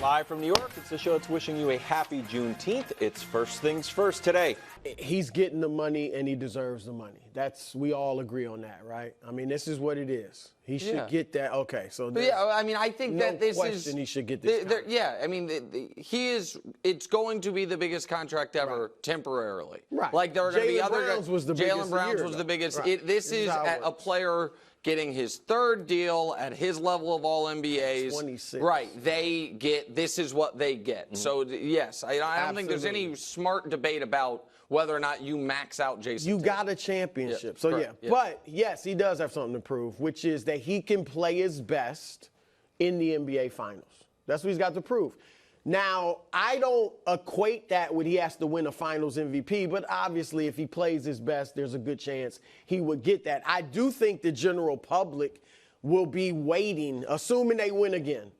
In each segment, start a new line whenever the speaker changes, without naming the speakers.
Live from New York, it's the show that's wishing you a happy Juneteenth. It's First Things First today.
He's getting the money and he deserves the money. We all agree on that, right? I mean, this is what it is. He should get that. Okay, so
I mean, I think that this
question he should get this.
I mean, it's going to be the biggest contract ever temporarily.
Right.
Like there are going to be other
guys. Jaylen
Browns was the biggest.
Right.
This is a player getting his third deal at his level of all NBAs.
26.
Right. This is what they get. So, yes, I don't think there's any smart debate about whether or not you max out Jayson Tatum.
You got a championship. So, yeah. But, yes, he does have something to prove, which is that he can play his best in the NBA Finals. That's what he's got to prove. Now, I don't equate that with he has to win a Finals MVP, but obviously if he plays his best, there's a good chance he would get that. I do think the general public will be waiting, assuming they win again,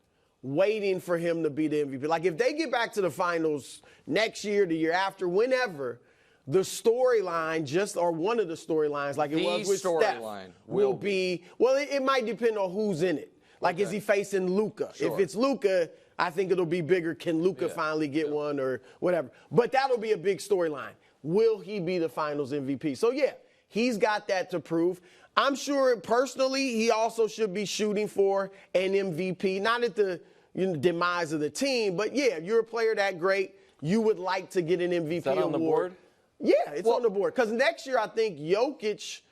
waiting for him to be the MVP. Like if they get back to the Finals next year, the year after, whenever, the storyline or one of the storylines, like it was with Steph, will be, well, it might depend on who's in it. Like, is he facing Luka?
Sure.
If it's Luka, I think it'll be bigger. Can Luka finally get one or whatever? But that'll be a big storyline. Will he be the Finals MVP? So, yeah, he's got that to prove. I'm sure personally he also should be shooting for an MVP, not at the demise of the team, but, yeah, if you're a player that great, you would like to get an MVP
Is that on
award.
the board?
Yeah, it's on the board. Because next year I think Jokic –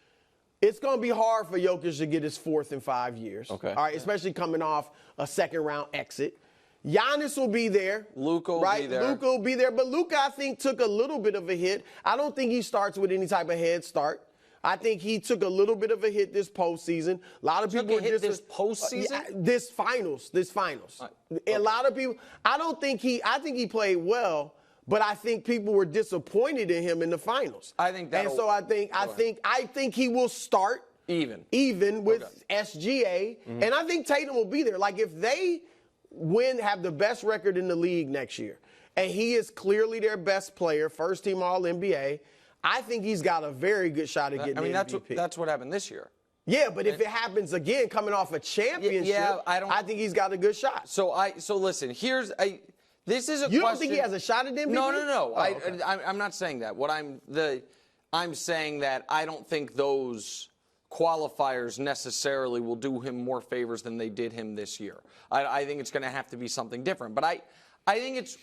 it's going to be hard for Jokic to get his fourth in 5 years.
Okay.
All right, especially coming off a second-round exit. Giannis will be there.
Luka will be there.
Luka will be there. But Luka, I think, took a little bit of a hit. I don't think he starts with any type of head start. I think he took a little bit of a hit this postseason. A lot of people
took a hit this postseason?
This finals. A lot of people. I think he played well. But I think people were disappointed in him in the finals.
I think that.
And so I think he will start even with SGA, and I think Tatum will be there. Like if they have the best record in the league next year, and he is clearly their best player, first team All NBA, I think he's got a very good shot at getting the MVP.
That's what happened this year.
Yeah, but if it happens again, coming off a championship, I think he's got a good shot.
So listen, this is a question.
You don't think he has a shot at MVP?
No.
Oh, okay.
I'm not saying that. I'm saying that I don't think those qualifiers necessarily will do him more favors than they did him this year. I think it's going to have to be something different. But I think it's,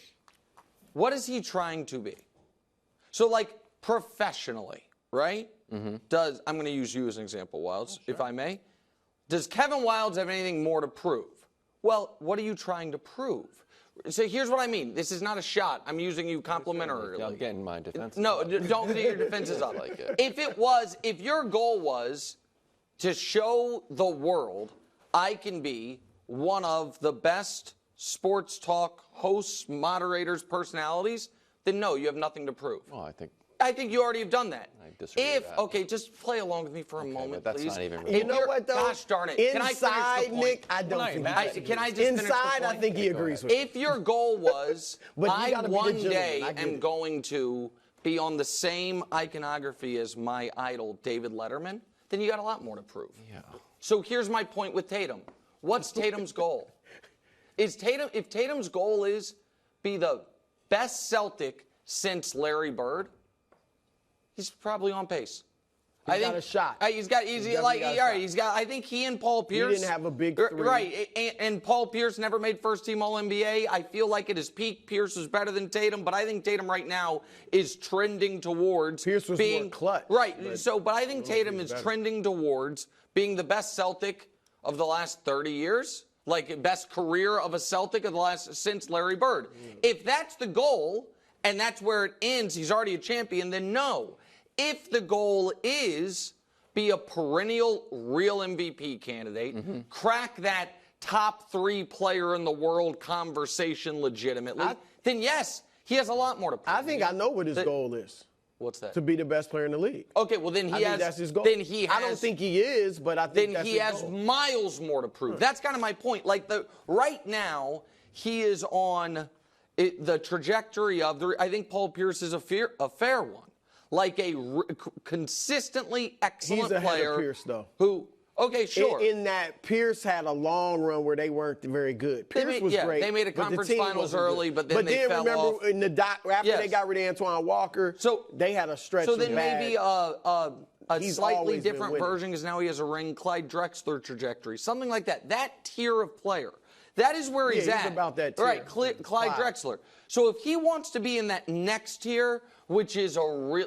what is he trying to be? So like professionally, right? I'm going to use you as an example, Wildes, if I may. Does Kevin Wildes have anything more to prove? Well, what are you trying to prove? So here's what I mean. This is not a shot. I'm using you complimentarily.
I'm getting my defense.
No, don't get your defenses up.
Like it.
If your goal was to show the world I can be one of the best sports talk hosts, moderators, personalities, then no, you have nothing to prove.
Well,
I think you already have done that.
I disagree with that.
Okay, just play along with me for a moment,
but that's
please.
not even
You know what, though?
Gosh darn it.
Inside,
Nick,
I don't think
can I just finish the point?
I think he agrees with you.
If your goal was, I one day am going to be on the same iconography as my idol, David Letterman, then you got a lot more to prove.
Yeah.
So here's my point with Tatum. What's Tatum's goal? If Tatum's goal is be the best Celtic since Larry Bird, he's probably on pace.
He's got a shot.
I think he and Paul Pierce.
He didn't have a big three.
Right, and Paul Pierce never made first team All NBA. I feel like at his peak, Pierce was better than Tatum, but I think Tatum right now is trending towards
Pierce was
being
more clutch.
Right. But I think Tatum is trending towards being the best Celtic of the last 30 years. Like best career of a Celtic of the last since Larry Bird. If that's the goal and that's where it ends, he's already a champion, then no. If the goal is be a perennial real MVP candidate, crack that top 3 player in the world conversation legitimately, then yes, he has a lot more to prove.
I think I know what his goal is.
What's that?
To be the best player in the league.
Okay, well then he has.
That's his goal.
Then he has.
I don't think he is, but I think
then he has miles more to prove. That's kind of my point. Like right now, he is on the trajectory of the. I think Paul Pierce is a fair one. Like a consistently excellent
He's ahead
player.
of Pierce, though.
Who? Okay, sure.
In that Pierce had a long run where they weren't very good. Pierce was great.
They made a conference finals early, but then they fell off.
But then remember after they got rid of Antoine Walker, they had a stretch of bad.
So then maybe a slightly different version because now he has a ring, Clyde Drexler trajectory, something like that. That tier of player. That is where he's at.
He's about that tier.
Right, Clyde Drexler. So if he wants to be in that next tier, which is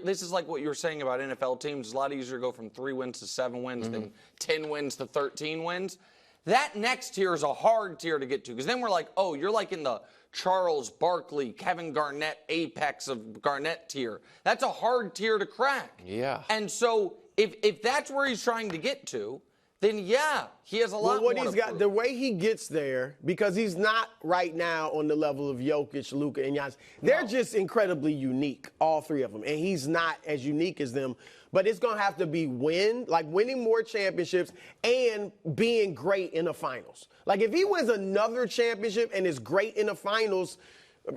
this is like what you were saying about NFL teams. It's a lot easier to go from 3 wins to 7 wins than 10 wins to 13 wins. That next tier is a hard tier to get to because then we're like, oh, you're like in the Charles Barkley, Kevin Garnett apex of Garnett tier. That's a hard tier to crack.
Yeah.
And so if that's where he's trying to get to, then yeah, he has a lot more to prove.
The way he gets there, because he's not right now on the level of Jokic, Luka, and Giannis. They're just incredibly unique, all 3 of them, and he's not as unique as them. But it's gonna have to be winning more championships and being great in the finals. Like if he wins another championship and is great in the finals,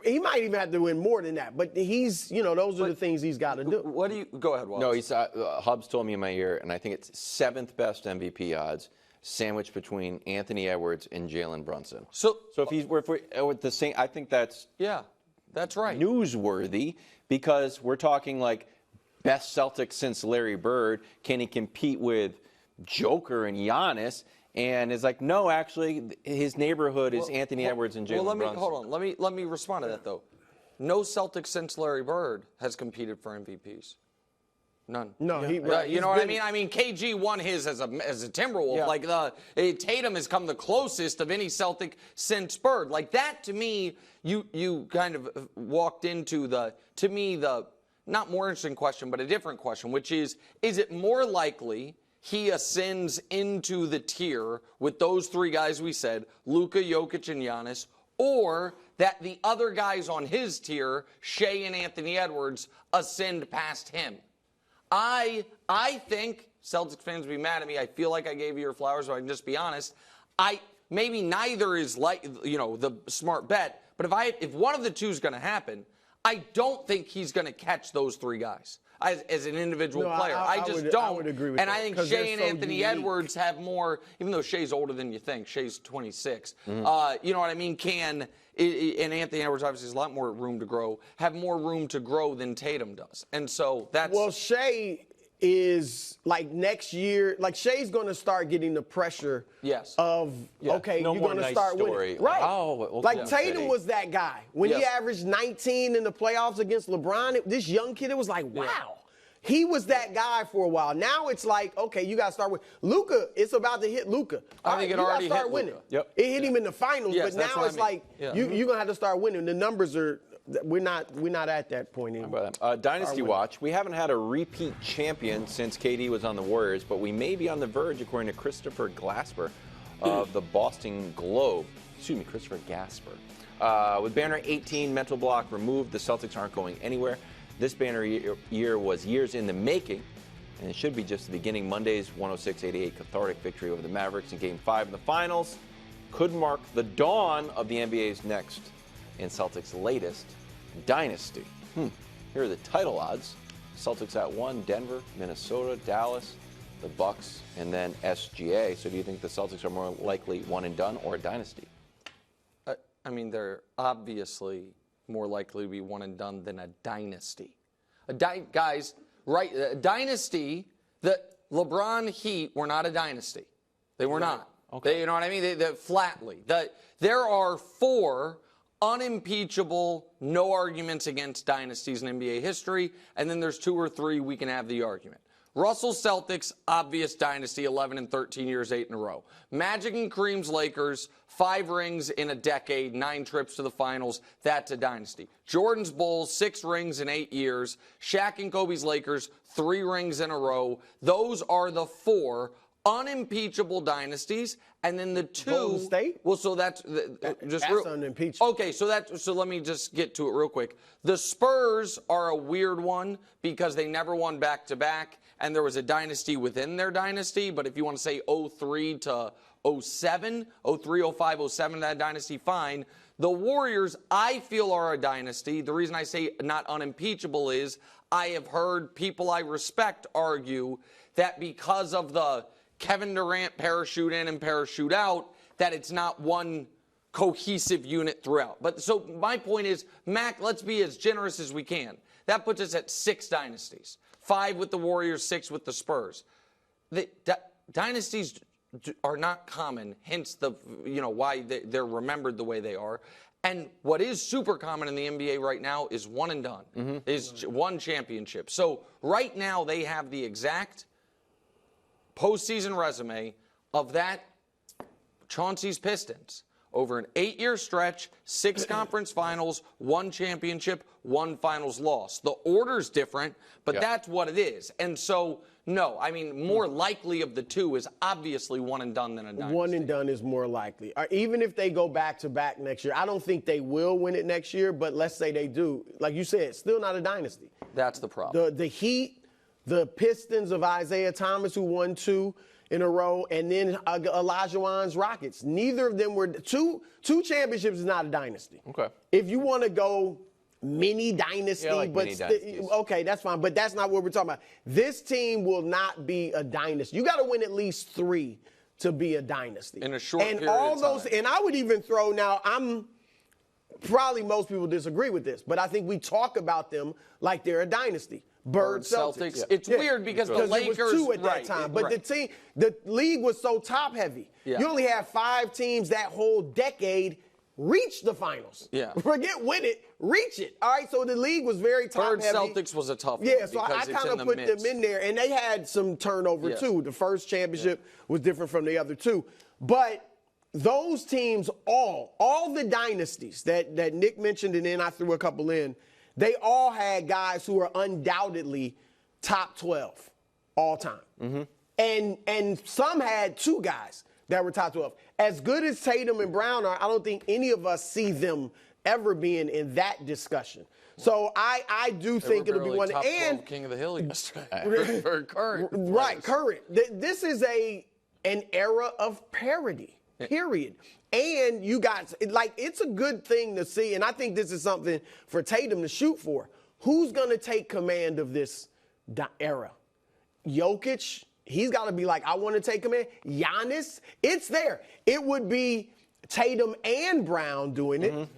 he might even have to win more than that. But those are the things he's got to do.
What do you go ahead, Wallace?
No, he's Hubs told me in my ear, and I think it's 7th best MVP odds, sandwiched between Anthony Edwards and Jalen Brunson. So if we're with the same, I think that's
that's right.
Newsworthy because we're talking like best Celtics since Larry Bird. Can he compete with Joker and Giannis? And it's like, no, actually, his neighborhood is Anthony Edwards and Jalen Brunson.
Hold on. Let me respond to that, though. No Celtics since Larry Bird has competed for MVPs. None.
No,
you know what I mean? I mean, KG won his as a Timberwolf.
Yeah.
Like Tatum has come the closest of any Celtic since Bird. Like that, to me, you kind of walked into the not more interesting question, but a different question, which is it more likely he ascends into the tier with those 3 guys we said, Luka, Jokic, and Giannis, or that the other guys on his tier, Shea and Anthony Edwards, ascend past him? I think Celtics fans will be mad at me. I feel like I gave you your flowers, so I can just be honest. Maybe neither is the smart bet, but if one of the two is going to happen, I don't think he's going to catch those 3 guys. As an individual player. I just don't.
I would agree with
and
that,
I think Shea and Anthony Edwards have more, even though Shea's older than you think. Shea's 26. You know what I mean? And Anthony Edwards obviously has a lot more room to grow, have more room to grow than Tatum does. And so that's.
Well, Shea is like next year, like Shea's going to start getting the pressure of, okay,
no
you're going to start winning. Right.
Oh,
like Tatum was that guy. When he averaged 19 in the playoffs against LeBron, this young kid, it was like, wow. He was that guy for a while. Now it's like, okay, you got to start with Luka. It's about to hit Luka.
I think it already hit
winning.
Luka.
Yep.
It hit him in the finals, but now it's like you're going to have to start winning. The numbers are. We're not at that point anymore.
Dynasty Watch. We haven't had a repeat champion since KD was on the Warriors, but we may be on the verge, according to Christopher Glasper of the Boston Globe. Excuse me, Christopher Gasper. With banner 18, mental block removed, the Celtics aren't going anywhere. This banner year was years in the making, and it should be just the beginning. Monday's 106-88 cathartic victory over the Mavericks in Game 5 in the Finals could mark the dawn of the NBA's next and Celtics' latest dynasty. Here are the title odds. Celtics at 1, Denver, Minnesota, Dallas, the Bucks, and then SGA. So do you think the Celtics are more likely one and done or a dynasty?
I mean, they're obviously more likely to be one and done than a dynasty. Guys, right, a dynasty, the LeBron Heat were not a dynasty. They were not. Okay. You know what I mean? Flatly. There are 4 unimpeachable, no arguments against dynasties in NBA history, and then there's 2 or 3 we can have the argument. Russell Celtics, obvious dynasty, 11 and 13 years, 8 in a row. Magic and Kareem's Lakers, 5 rings in a decade, 9 trips to the finals, that's a dynasty. Jordan's Bulls, 6 rings in 8 years. Shaq and Kobe's Lakers, 3 rings in a row. Those are the 4 unimpeachable dynasties, and then the 2.
Golden State?
Well, so that's
unimpeachable.
Okay, so let me just get to it real quick. The Spurs are a weird one because they never won back-to-back, and there was a dynasty within their dynasty. But if you want to say 03 to 07, 03, 05, 07, that dynasty, fine. The Warriors, I feel, are a dynasty. The reason I say not unimpeachable is I have heard people I respect argue that because of the Kevin Durant parachute in and parachute out, that it's not one cohesive unit throughout. But so my point is, Mac, let's be as generous as we can. That puts us at 6 dynasties. 5 with the Warriors, 6 with the Spurs. The dynasties are not common, hence why they're remembered the way they are. And what is super common in the NBA right now is one and done, is one championship. So right now they have the exact postseason resume of that Chauncey's Pistons. Over an 8-year stretch, 6 conference finals, 1 championship, 1 finals loss. The order's different, but that's what it is. And so, no, I mean, more likely of the two is obviously one and done than a dynasty.
One and done is more likely. Even if they go back-to-back next year, I don't think they will win it next year, but let's say they do. Like you said, still not a dynasty.
That's the problem.
The Heat, the Pistons of Isaiah Thomas, who won 2 in a row, and then Olajuwon's Rockets. Neither of them were two championships is not a dynasty.
Okay.
If you want to go mini dynasty,
like mini dynasties.
Okay, that's fine. But that's not what we're talking about. This team will not be a dynasty. You got to win at least 3 to be a dynasty.
In a short period
all
of time.
And I would even throw now. Probably most people disagree with this, but I think we talk about them like they're a dynasty. Bird Celtics.
Yeah. It's weird because the Lakers
it was 2 at that time, but the league was so top heavy.
Yeah.
You only had 5 teams that whole decade reach the finals.
Yeah.
Forget win it, reach it. All right, so the league was very top
Bird
heavy.
Celtics was a tough one.
Yeah, so I kind of put them in there, and they had some turnover too. The first championship was different from the other 2, but those teams, all the dynasties that Nick mentioned, and then I threw a couple in, they all had guys who are undoubtedly top 12 all time. And some had 2 guys that were top 12. As good as Tatum and Brown are, I don't think any of us see them ever being in that discussion. So I do think it'll be one.
Top
and
12 King of the Hill yesterday. For current.
Right, current. This is an era of parity. Period. And you got, it's a good thing to see, and I think this is something for Tatum to shoot for. Who's going to take command of this era? Jokic, he's got to be like, I want to take command. Giannis, it's there. It would be Tatum and Brown doing it,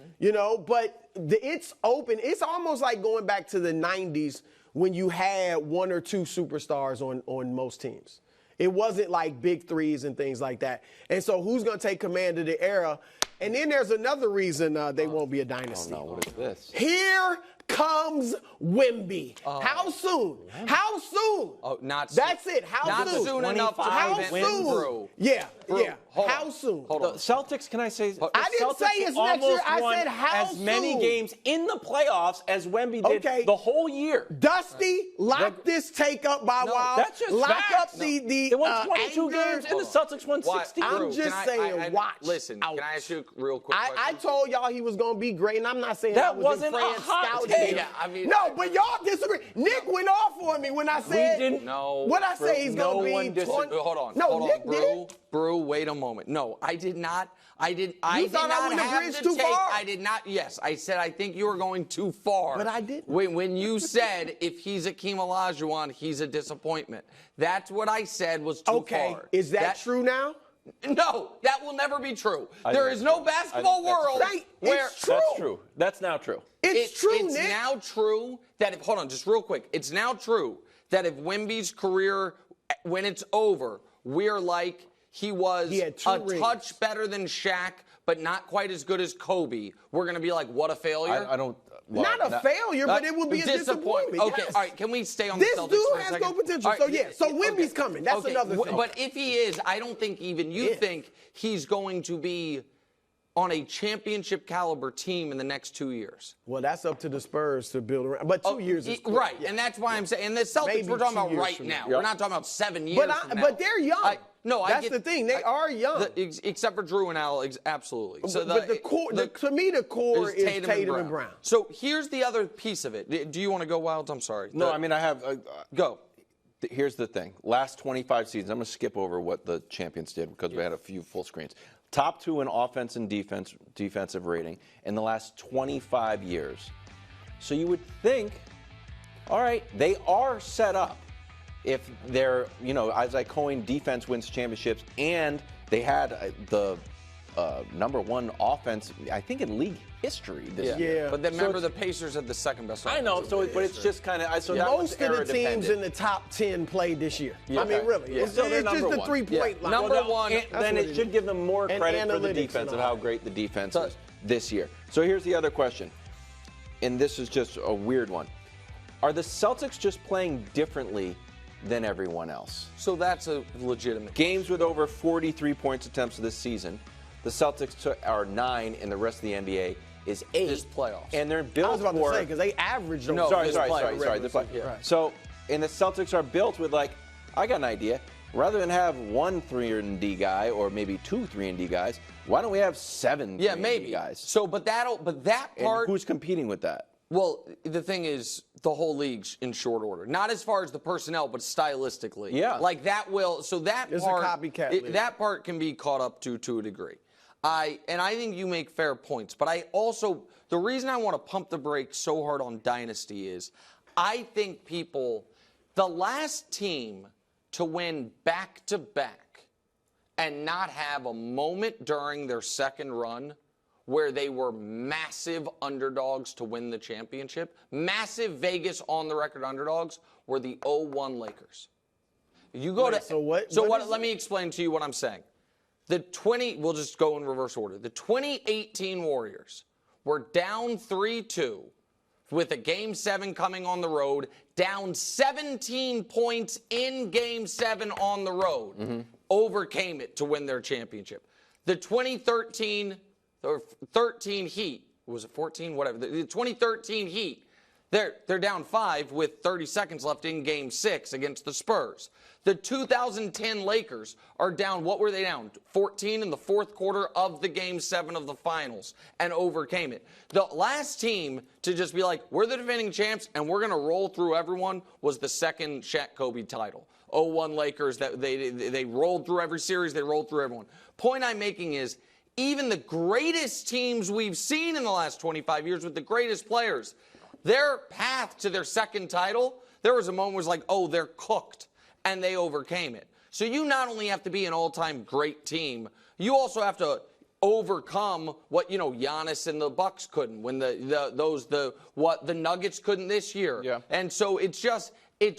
but it's open. It's almost like going back to the 90s when you had 1 or 2 superstars on most teams. It wasn't like big threes and things like that. And so who's going to take command of the era? And then there's another reason they won't be a dynasty.
Oh, no, what is this?
Here comes Wemby. How soon? How soon?
Oh, not soon.
That's it. How
not
soon?
Soon enough to
How
prevent
soon?
Brew.
Yeah,
Brew.
yeah.
Hold
How
on.
soon?
Hold
The
on.
Celtics, can I say?
I didn't say it's next year. I said how
as many
soon?
games in the playoffs as Wemby did the whole year.
Dusty, lock this take up by Wild.
That's just
lock
facts.
up the
They won 22
anger.
games, and the Celtics won 60.
I'm just saying, watch.
Listen,
out.
can I ask you a real quick question?
I told y'all he was going to be great, and I'm not saying
That
I was
wasn't
in France
a hot
scouting
take.
him.
Yeah, I mean,
no, but y'all disagree. Nick went off on me when I said.
We didn't.
No.
What I say he's
no
going to
one
be.
disagreed.
Hold on.
No,
hold
Nick
on. Brew,
did.
Brew, wait a moment. No, I did not. I did
thought I
not
went to
have
bridge
the
too
take.
far?
I did not. Yes, I said I think you were going too far.
But I didn't.
When you said if he's Akeem Olajuwon, he's a disappointment. That's what I said was too
Okay,
far.
is that true now?
No, that will never be true. There is no basketball world where
it's true.
That's true. That's now true.
It's true,
It's
Nick.
now true that hold on, just real quick. It's now true that if Wemby's career, when it's over, we're like he had 2 rings. Touch better than Shaq, but not quite as good as Kobe. We're going to be like, what a failure.
I don't.
Not a failure, but it would be a disappointment.
Okay,
yes.
all right. Can we stay on
This
the Celtics
dude
for a
has
second?
no potential.
All
So, yeah. So, Wemby's coming. That's another thing.
But if he is, I don't think even you think he's going to be on a championship caliber team in the next 2 years.
Well, that's up to the Spurs to build around. But 2 years is quick.
Right, and that's why I'm saying. And the Celtics,
Maybe
we're talking
2
about
years
right
from
now.
now.
We're not talking about 7 years from now.
But they're young.
That's
the thing. They are young.
Except for Drew and Al, absolutely. So
but the core, to me, the core is Tatum and Brown.
So here's the other piece of it. Do you want to go, Wildes? I'm sorry.
No, I mean, I have.
Go.
Here's the thing. Last 25 seasons, I'm going to skip over what the champions did because we had a few full screens. Top 2 in offense and defensive rating in the last 25 years. So you would think, all right, they are set up if they're, as I coined, defense wins championships, and they had the number one offense, I think, in league history this year.
But then remember, the Pacers had the second best offense.
I know, but it's just kind of so
most of the teams in the top 10 played this year. I mean, really, it's just the 3-point line.
Number one,
then it should give them more credit for the defense of how great the defense is this year. So here's the other question, and this is just a weird one: are the Celtics just playing differently than everyone else?
So that's a legitimate
games with over 43 points attempts this season. The Celtics are 9, and the rest of the NBA is 8.
This playoffs.
And they're built
I was about to say, because they averaged them.
Sorry. So, and the Celtics are built with, like, I got an idea. Rather than have one 3-and-D guy or maybe 2 3-and-D guys, why don't we have 7 3-and-D guys?
So, but that part.
And who's competing with that?
Well, the thing is, the whole league's in short order. Not as far as the personnel, but stylistically.
Yeah.
Like that will. So that
it's
part.
A copycat league.
That part can be caught up to a degree. I think you make fair points, but I also, the reason I want to pump the brakes so hard on Dynasty is I think the last team to win back-to-back and not have a moment during their second run where they were massive underdogs to win the championship, massive Vegas on-the-record underdogs, were the 0-1 Lakers. You go let me explain to you what I'm saying. We'll just go in reverse order. The 2018 Warriors were down 3-2 with a Game 7 coming on the road, down 17 points in Game 7 on the road, overcame it to win their championship. The 2013 Heat, was it 14? Whatever. The 2013 Heat, they're down 5 with 30 seconds left in Game 6 against the Spurs. The 2010 Lakers are down, what were they down? 14 in the fourth quarter of the Game 7 of the finals and overcame it. The last team to just be like, we're the defending champs and we're going to roll through everyone was the second Shaq-Kobe title. 0-1 Lakers, that they rolled through every series, they rolled through everyone. Point I'm making is, even the greatest teams we've seen in the last 25 years with the greatest players, their path to their second title, there was a moment where it was like, oh, they're cooked, and they overcame it. So you not only have to be an all-time great team, you also have to overcome what, Giannis and the Bucks couldn't, when the Nuggets couldn't this year.
Yeah.
And so it's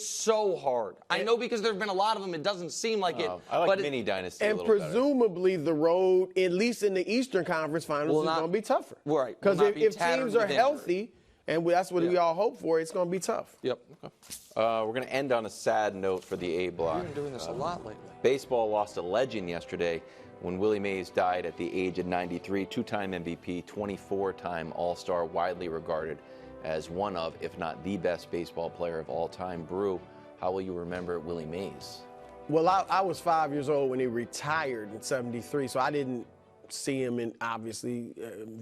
so hard. I know because there have been a lot of them, it doesn't seem like it.
I like mini dynasty
and
a little
presumably the road, at least in the Eastern Conference Finals, is going to be tougher.
Right.
Because if teams are healthy, and that's what we all hope for, it's going to be tough.
Yep.
Okay. We're going to end on a sad note for the A block.
We've been doing this a lot lately.
Baseball lost a legend yesterday when Willie Mays died at the age of 93, 2-time MVP, 24-time All-Star, widely regarded as one of, if not the best baseball player of all time. Brew, how will you remember Willie Mays?
Well, I was 5 years old when he retired in '73, so I didn't see him in, obviously,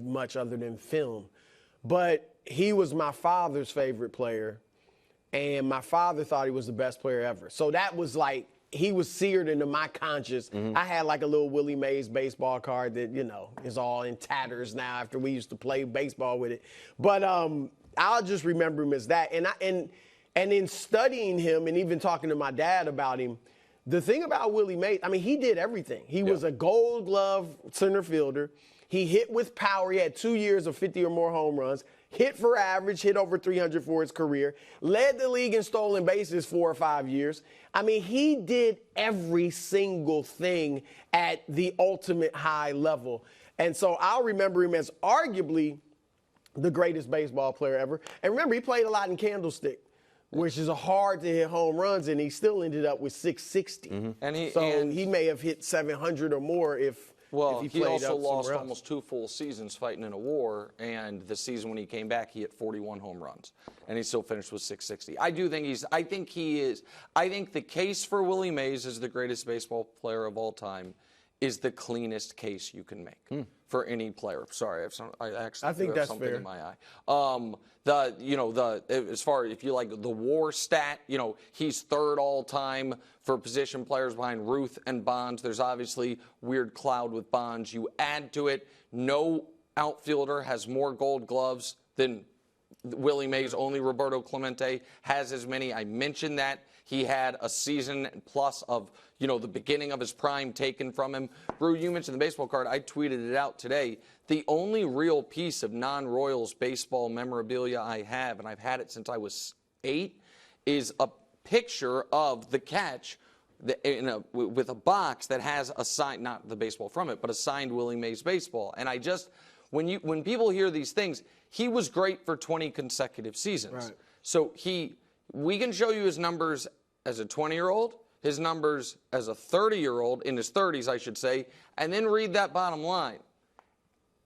much other than film. But he was my father's favorite player, and my father thought he was the best player ever. So that was like, he was seared into my conscience. I had like a little Willie Mays baseball card that, is all in tatters now after we used to play baseball with it. But I'll just remember him as that. And in studying him and even talking to my dad about him, the thing about Willie Mays, I mean, he did everything. He was a Gold Glove center fielder. He hit with power. He had 2 years of 50 or more home runs. Hit for average, hit over 300 for his career. Led the league in stolen bases 4 or 5 years. I mean, he did every single thing at the ultimate high level. And so I'll remember him as arguably the greatest baseball player ever. And remember, he played a lot in Candlestick, which is hard to hit home runs, and he still ended up with 660. And he may have hit 700 or more if he
also lost almost 2 full seasons fighting in a war, and the season when he came back, he hit 41 home runs, and he still finished with 660. I think the case for Willie Mays as the greatest baseball player of all time is the cleanest case you can make for any player. Sorry, I think that's something fair. In my eye. As far if you like the WAR stat, he's third all time for position players behind Ruth and Bonds. There's obviously weird cloud with Bonds. You add to it, no outfielder has more Gold Gloves than Willie Mays, only Roberto Clemente has as many. I mentioned that. He had a season plus of, the beginning of his prime taken from him. Brew, you mentioned the baseball card. I tweeted it out today. The only real piece of non-Royals baseball memorabilia I have, and I've had it since I was 8, is a picture of the catch with a box that has a signed, not the baseball from it, but a signed Willie Mays baseball. And I just, when people hear these things, he was great for 20 consecutive seasons.
Right.
So we can show you his numbers as a 20-year-old, his numbers as a 30-year-old, in his 30s, I should say, and then read that bottom line.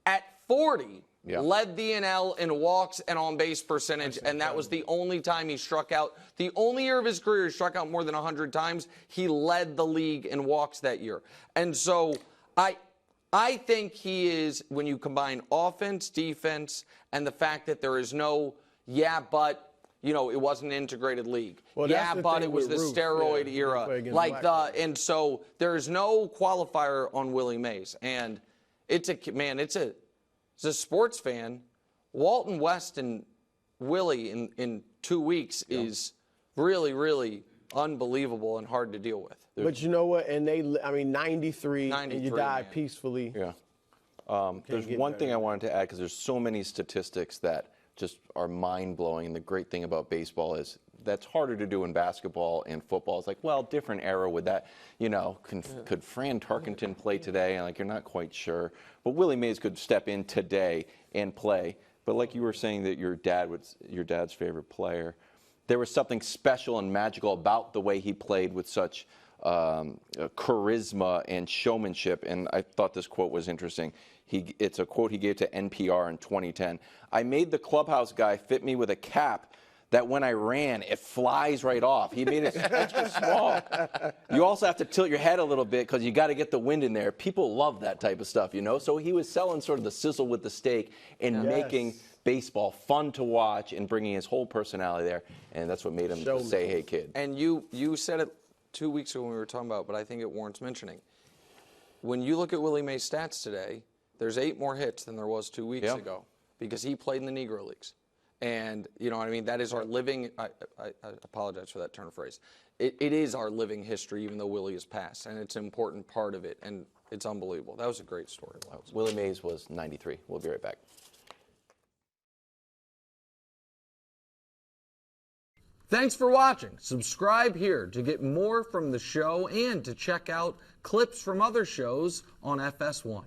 At 40, led the NL in walks and on-base percentage, and that was the only time he struck out. The only year of his career he struck out more than 100 times. He led the league in walks that year. And so I think he is, when you combine offense, defense, and the fact that there is no, but it wasn't an integrated league.
Well,
but it was the steroid era. And so there's no qualifier on Willie Mays. And it's a sports fan. Walton West and Willie in 2 weeks is really, really unbelievable and hard to deal with.
But you know what? And 93 and you died peacefully.
Yeah. There's one thing I wanted to add, because there's so many statistics that just are mind-blowing. And the great thing about baseball is that's harder to do in basketball and football. It's like, well, different era with that. Could Fran Tarkenton play today? And you're not quite sure. But Willie Mays could step in today and play. But like you were saying that your dad was your dad's favorite player, there was something special and magical about the way he played with such charisma and showmanship. And I thought this quote was interesting. It's a quote he gave to NPR in 2010. "I made the clubhouse guy fit me with a cap that when I ran, it flies right off." He made it extra small. You also have to tilt your head a little bit because you got to get the wind in there. People love that type of stuff, So he was selling sort of the sizzle with the steak and making baseball fun to watch and bringing his whole personality there. And that's what made him say, "Hey, kid."
And you said it 2 weeks ago when we were talking about, but I think it warrants mentioning. When you look at Willie Mays' stats today, there's 8 more hits than there was 2 weeks ago because he played in the Negro Leagues. And, that is our living, I apologize for that turn of phrase. It is our living history, even though Willie is passed, and it's an important part of it, and it's unbelievable. That was a great story.
Willie Mays was 93. We'll be right back.
Thanks for watching. Subscribe here to get more from the show and to check out clips from other shows on FS1.